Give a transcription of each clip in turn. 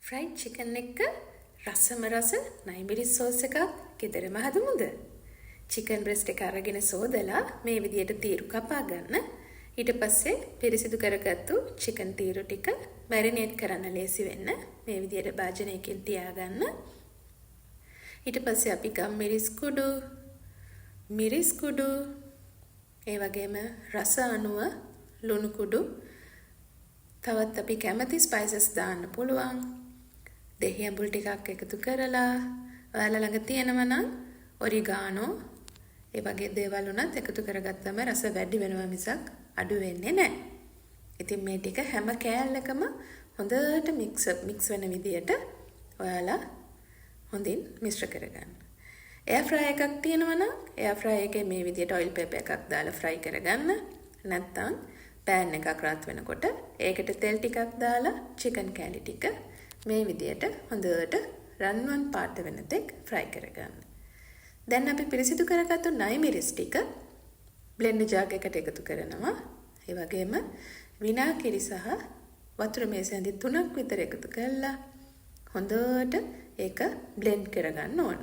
Fried chicken එක්ක රසම රස නයිබිරිස් sauce එකක් ගෙදරම හදමුද? චිකන් බ්‍රෙස්ට් එක අරගෙන සෝදලා මේ විදියට තීරු කපා ගන්න. ඊට පස්සේ පිරිසිදු කරගත්තු චිකන් තීරු ටික මැරිනේට් කරන්න ලේසි වෙන්න මේ විදියට භාජනයකින් තියාගන්න. ඊට පස්සේ අපි ගම්මිරිස් කුඩු, මිරිස් කුඩු, ඒ වගේම රස අණුව ලුණු කුඩු, තවත් අපි කැමති ස්පයිසස් දාන්න පුළුවන්. දෙහි ඇඹුල් ටිකක් එකතු කරලා ඔයාලා ළඟ තියෙනවා නම් ඔරිගානෝ ඒ වගේ දේවල් උනත් එකතු කරගත්තම රස වැඩි වෙනවා මිසක් අඩු වෙන්නේ නැහැ. ඉතින් මේ ටික හැම කෑල්ලකම හොඳට මික්ස් වෙන විදියට ඔයාලා හොඳින් මිශ්‍ර කරගන්න. එයාර් ෆ්‍රයි එකක් තියෙනවා නම් එයාර් ෆ්‍රයි එකේ මේ විදියට ඔයිල් පෙපර් එකක් දාලා ෆ්‍රයි කරගන්න. නැත්නම් පෑන් එකක් රත් වෙනකොට ඒකට තෙල් ටිකක් දාලා චිකන් කෑලි ටික මේ විදියට හොඳට රන්වන් පාට වෙන තෙක් ෆ්‍රයි කරගන්න. දැන් අපි පිරිසිදු කරගත්තු නයිමිරිස් ටික බ්ලෙන්ඩර් ජාර් එකකට එකතු කරනවා. ඒ වගේම විනාගිරි සහ වතුර මේසැඳි 3ක් විතර එකතු කරලා හොඳට ඒක බ්ලෙන්ඩ් කරගන්න ඕන.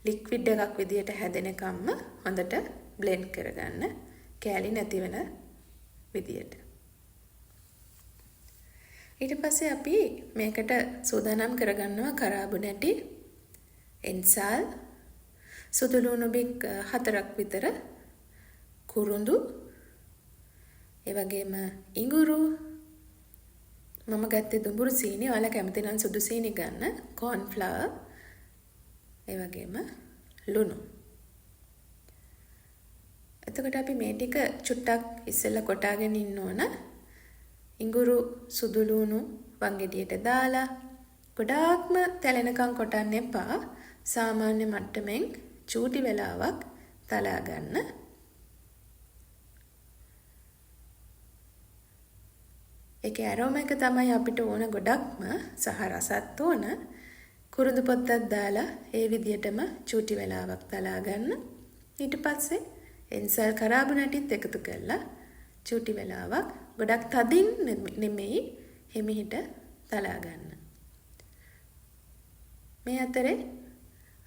ලික්විඩ් එකක් විදියට හැදෙනකම්ම හොඳට බ්ලෙන්ඩ් කරගන්න. කෑලි නැති වෙන විදියට. ඊට පස්සේ අපි මේකට සූදානම් කරගන්නවා කරාබු නැටි, එන්සාල්, සුදු ලුණු බික් 4ක් විතර, කුරුඳු, ඒ වගේම ඉඟුරු, මම ගත්තේ දුඹුරු සීනි, ඔයාලා කැමති නම් සුදු සීනි ගන්න, කෝන් ෆ්ලවර්, ඒ වගේම ලුණු. එතකොට අපි මේ ටික චුට්ටක් ඉස්සෙල්ලා කොටාගෙන ඉන්න ඕන. ඉඟුරු සුදු ලුණු වංගෙඩියට දාලා ගොඩාක්ම තැලෙනකම් කොටන්න එපා. සාමාන්‍ය මට්ටමින් චූටි වෙලාවක් තලා ගන්න. ඒකේ ඇරෝම එක තමයි අපිට ඕන ගොඩක්ම සහ රසත් ඕන. කුරුඳු පොත්තක් දාලා ඒ විදියටම චූටි වෙලාවක් තලා ගන්න. ඊට පස්සේ එන්සල් කරාබු නැටිත් එකතු කරලා චූටි වෙලාවක් ගොඩක් තදින් නෙමෙයි හිමිහිට තලා ගන්න. මේ අතරේ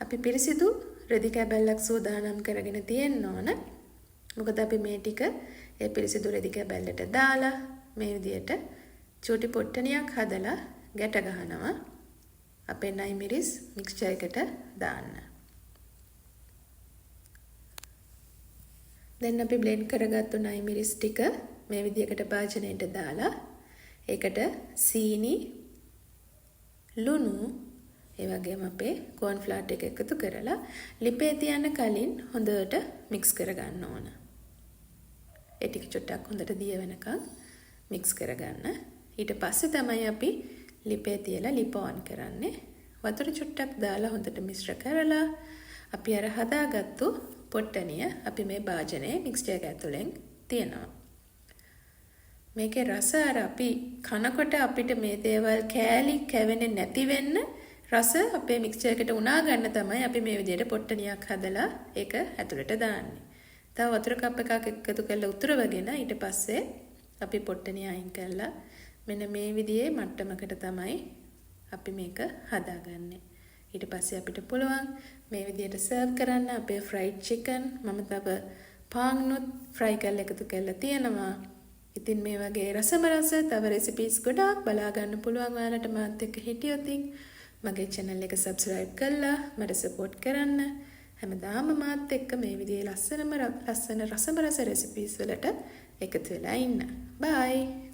අපි පිරිසිදු රෙදි කැබැල්ලක් සූදානම් කරගෙන තියෙන්න ඕන. මොකද අපි මේ ටික ඒ පිරිසිදු රෙදි කැබැල්ලට දාලා මේ විදියට චූටි පොට්ටනියක් හදලා ගැට ගහනවා. අපේ නයිමිරිස් මික්ස්චර් එකට දාන්න. දැන් අපි බ්ලෙන්ඩ් කරගත්තු නයිමිරිස් ටික මේ විදියකට භාජනයට දාලා ඒකට සීනි, ලුණු, ඒ වගේම අපේ කෝන් ෆ්ලවර් ටික එකතු කරලා ලිපේ තියන්න කලින් හොඳට මික්ස් කරගන්න ඕන. ඒ ටික චුට්ටක් හොඳට දිය වෙනකන් මික්ස් කරගන්න. ඊට පස්සේ තමයි අපි ලිපේ තියලා ලිප ඔන් කරන්නේ. වතුර චුට්ටක් දාලා හොඳට මිශ්‍ර කරලා අපි අර හදාගත්තු පොට්ටනිය අපි මේ භාජනයේ මික්ස්චර් එක ඇතුලෙන් තියනවා. මේකේ රස අර අපි කනකොට අපිට මේ දේවල් කෑලි කැවෙන්නේ නැති වෙන්න රස අපේ මික්ස්චර් එකට උනා ගන්න තමයි අපි මේ විදිහට පොට්ටනියක් හදලා ඒක ඇතුලට දාන්නේ. තව වතුර කප් එකක් එකතු කරලා උතුරවගෙන ඊට පස්සේ අපි පොට්ටනිය අයින් කරලා මෙන්න මේ විදිහේ මට්ටමකට තමයි අපි මේක හදාගන්නේ. ඊට පස්සේ අපිට පුළුවන් මේ විදිහට සර්ව් කරන්න අපේ ෆ්‍රයිඩ් චිකන්. මම තව පාන්නුත් ෆ්‍රයි කරලා එකතු කරලා තියෙනවා. ඉතින් මේ වගේ රසම රස තව රෙසිපීස් ගොඩාක් බලා ගන්න පුළුවන් ඔයාලට මාත් එක්ක හිටියොත් මගේ channel එක subscribe කරලා මට support කරන්න. හැමදාම මාත් එක්ක මේ විදිහේ ලස්සන රසම රස රෙසිපීස් වලට එකතු වෙලා ඉන්න. bye.